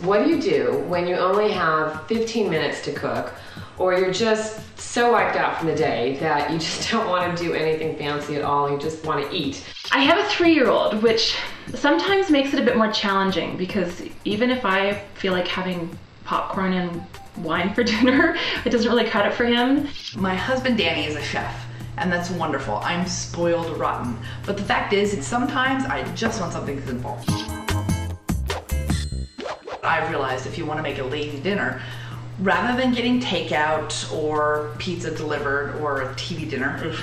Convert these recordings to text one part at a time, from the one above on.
What do you do when you only have 15 minutes to cook, or you're just so wiped out from the day that you just don't want to do anything fancy at all, you just want to eat? I have a 3-year-old, which sometimes makes it a bit more challenging because even if I feel like having popcorn and wine for dinner, it doesn't really cut it for him. My husband Danny is a chef, and that's wonderful. I'm spoiled rotten. But the fact is, sometimes I just want something simple. I've realized if you want to make a lazy dinner, rather than getting takeout or pizza delivered or a TV dinner,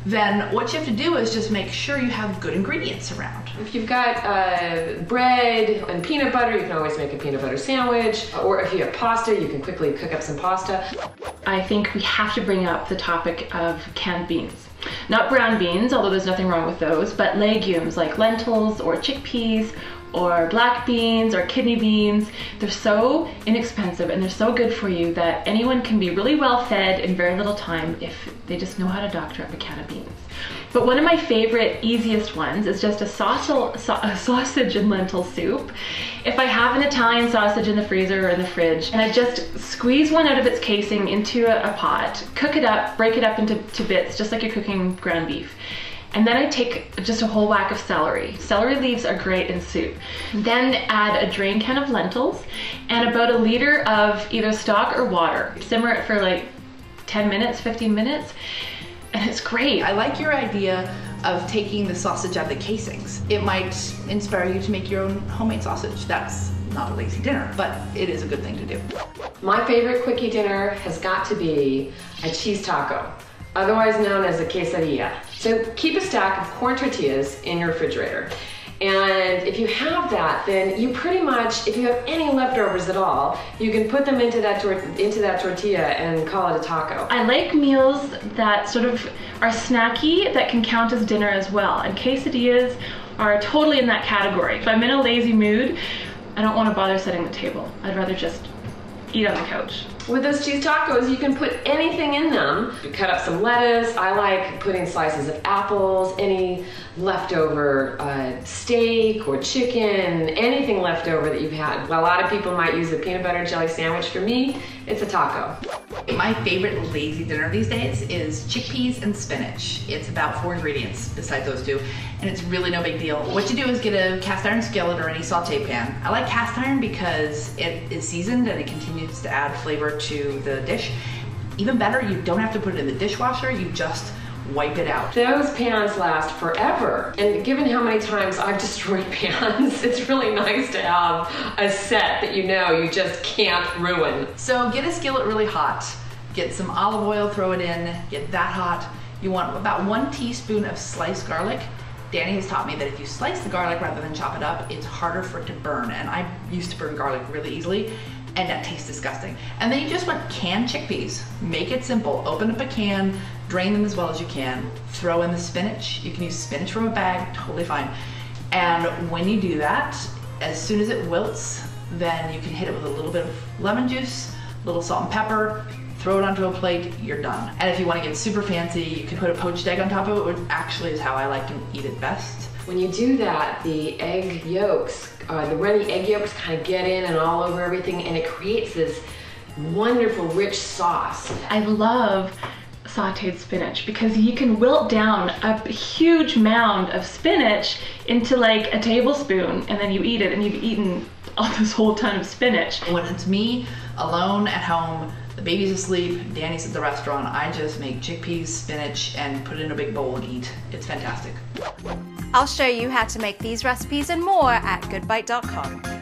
then what you have to do is just make sure you have good ingredients around. If you've got bread and peanut butter, you can always make a peanut butter sandwich. Or if you have pasta, you can quickly cook up some pasta. I think we have to bring up the topic of canned beans. Not brown beans, although there's nothing wrong with those, but legumes like lentils or chickpeas or black beans or kidney beans. They're so inexpensive and they're so good for you that anyone can be really well fed in very little time if they just know how to doctor up a can of beans. But one of my favorite, easiest ones is just a sausage and lentil soup. If I have an Italian sausage in the freezer or in the fridge, and I just squeeze one out of its casing into a pot, cook it up, break it up into bits, just like you're cooking ground beef. And then I take just a whole whack of celery. Celery leaves are great in soup. Then add a drained can of lentils and about 1 liter of either stock or water. Simmer it for like 10 minutes, 15 minutes, and it's great. I like your idea of taking the sausage out of the casings. It might inspire you to make your own homemade sausage. That's not a lazy dinner, but it is a good thing to do. My favorite quickie dinner has got to be a cheese taco, otherwise known as a quesadilla. So keep a stack of corn tortillas in your refrigerator. And if you have that, then you pretty much, if you have any leftovers at all, you can put them into that tortilla and call it a taco. I like meals that sort of are snacky that can count as dinner as well. And quesadillas are totally in that category. If I'm in a lazy mood, I don't want to bother setting the table. I'd rather just eat on the couch. With those cheese tacos, you can put anything in them. You cut up some lettuce. I like putting slices of apples, any leftover steak or chicken, anything leftover that you've had. A lot of people might use a peanut butter and jelly sandwich. For me, it's a taco. My favorite lazy dinner these days is chickpeas and spinach. It's about 4 ingredients besides those two, and it's really no big deal. What you do is get a cast iron skillet or any saute pan. I like cast iron because it is seasoned and it continues to add flavor to the dish. Even better, you don't have to put it in the dishwasher, you just wipe it out. Those pans last forever. And given how many times I've destroyed pans, it's really nice to have a set that you know you just can't ruin. So get a skillet really hot, get some olive oil, throw it in, get that hot. You want about 1 teaspoon of sliced garlic. Danny has taught me that if you slice the garlic rather than chop it up, it's harder for it to burn. And I used to burn garlic really easily, and that tastes disgusting. And then you just want canned chickpeas. Make it simple. Open up a can, drain them as well as you can, throw in the spinach. You can use spinach from a bag, totally fine. And when you do that, as soon as it wilts, then you can hit it with a little bit of lemon juice, a little salt and pepper, throw it onto a plate, you're done. And if you want to get super fancy, you can put a poached egg on top of it, which actually is how I like to eat it best. When you do that, the egg yolks, the runny egg yolks kind of get in and all over everything, and it creates this wonderful rich sauce. I love sauteed spinach because you can wilt down a huge mound of spinach into like a tablespoon, and then you eat it and you've eaten all this whole ton of spinach. When it's me alone at home, the baby's asleep, Danny's at the restaurant, I just make chickpeas, spinach, and put it in a big bowl and eat. It's fantastic. I'll show you how to make these recipes and more at goodbite.com.